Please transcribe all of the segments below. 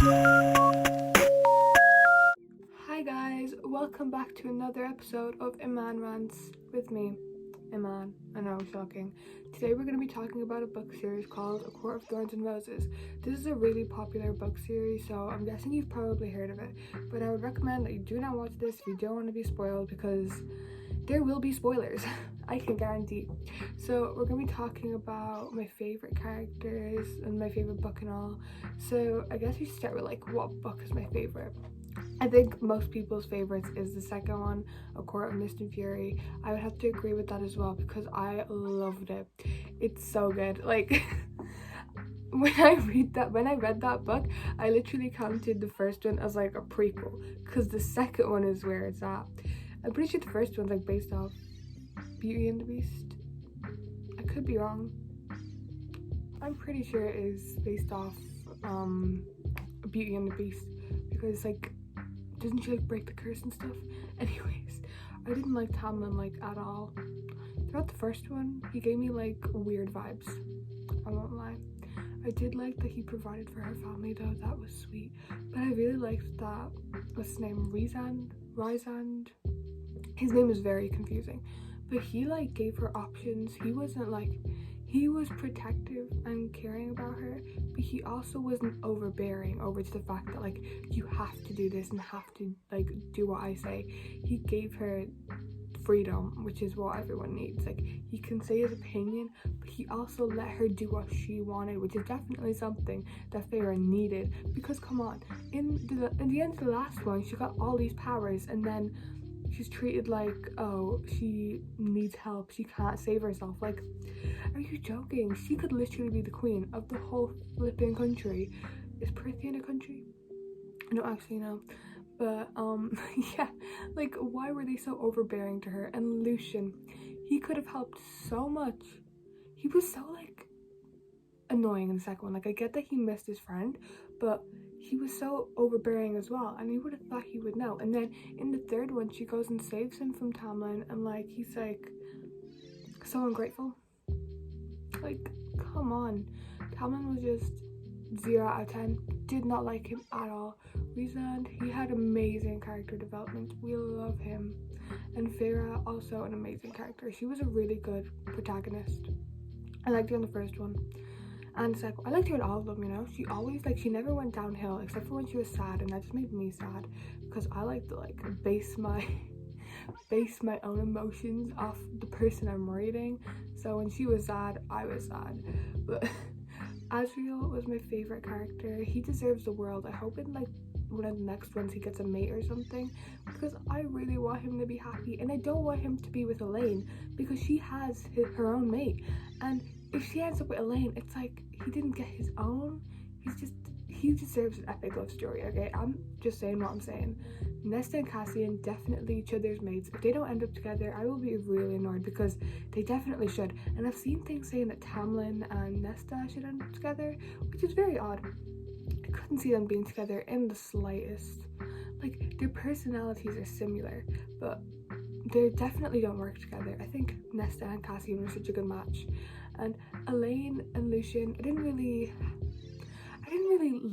Hi guys, welcome back to another episode of Iman Rants with me, Iman. I know, shocking. Today we're going to be talking about a book series called A Court of Thorns and Roses. This is a really popular book series, so I'm guessing you've probably heard of it, but I would recommend that you do not watch this if you don't want to be spoiled, because there will be spoilers. I can guarantee. So we're going to be talking about my favorite characters and my favorite book and all. So I guess we should start with like, what book is my favorite? I think most people's favorites is the second one, A Court of Mist and Fury. I would have to agree with that as well because I loved it. It's so good. Like when I read that book, I literally counted the first one as like a prequel because the second one is where it's at. I'm pretty sure the first one's like based off Beauty and the Beast. I could be wrong. I'm pretty sure it is based off Beauty and the Beast because like doesn't she like break the curse and stuff? Anyways, I didn't like Tamlin like at all. Throughout the first one, he gave me like weird vibes. I won't lie. I did like that he provided for her family though, that was sweet. But I really liked that, what's his name, Rysand? His name is very confusing. But he like gave her options. He wasn't like, he was protective and caring about her, but he also wasn't overbearing over to the fact that like you have to do this and have to like do what I say. He gave her freedom, which is what everyone needs. Like he can say his opinion, but he also let her do what she wanted, which is definitely something that Feyre needed. Because come on, in the end of the last one, she got all these powers, and then she's treated like, oh, she needs help, she can't save herself. Like, are you joking? She could literally be the queen of the whole flipping country. Is Prithian a country? I don't actually know. But yeah, like why were they so overbearing to her? And Lucian, he could have helped so much. He was so like annoying in the second one. Like I get that he missed his friend, but he was so overbearing as well, and you would have thought he would know. And then in the third one, she goes and saves him from Tamlin, and like he's like so ungrateful. Like, come on. Tamlin was just 0 out of 10. Did not like him at all. Rysand, he had amazing character development. We love him. And Feyre, also an amazing character. She was a really good protagonist. I liked her in the first one. And second, I liked her in all of them, you know. She always, like, she never went downhill except for when she was sad, and that just made me sad because I like to like base my own emotions off the person I'm reading. So when she was sad, I was sad. But Asriel was my favorite character. He deserves the world. I hope in like one of the next ones he gets a mate or something, because I really want him to be happy, and I don't want him to be with Elaine because she has her own mate, and if she ends up with Elaine, it's like he didn't get his own. He deserves an epic love story, okay? I'm just saying what I'm saying. Nesta and Cassian, definitely each other's mates. If they don't end up together, I will be really annoyed because they definitely should. And I've seen things saying that Tamlin and Nesta should end up together, which is very odd. I couldn't see them being together in the slightest. Like, their personalities are similar, but they definitely don't work together. I think Nesta and Cassian were such a good match. And Elaine and Lucian, I didn't really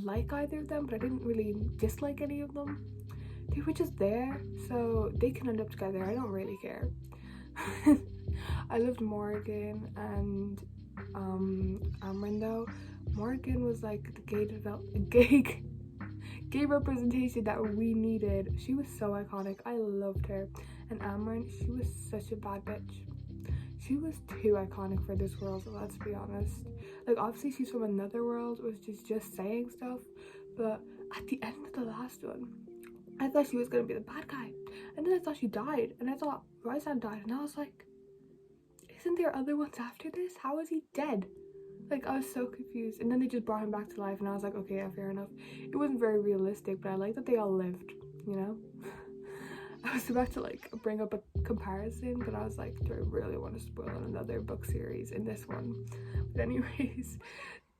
like either of them, but I didn't really dislike any of them. They were just there, so they can end up together. I don't really care. I loved Morgan and Amryn though. Morgan was like the gay representation that we needed. She was so iconic. I loved her. And Amryn, she was such a bad bitch. She was too iconic for this world, let's be honest. Like, obviously she's from another world, which is just saying stuff, but at the end of the last one, I thought she was gonna be the bad guy, and then I thought she died, and I thought Rysand died, and I was like, isn't there other ones after this? How is he dead? Like, I was so confused. And then they just brought him back to life, and I was like, okay, yeah, fair enough. It wasn't very realistic, but I like that they all lived, you know? I was about to like bring up a comparison, but I was like, do I really want to spoil another book series in this one? But anyways,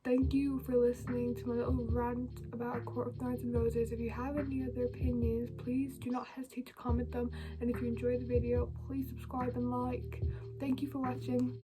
thank you for listening to my little rant about A Court of Thorns and Roses. If you have any other opinions, please do not hesitate to comment them. And if you enjoyed the video, please subscribe and like. Thank you for watching.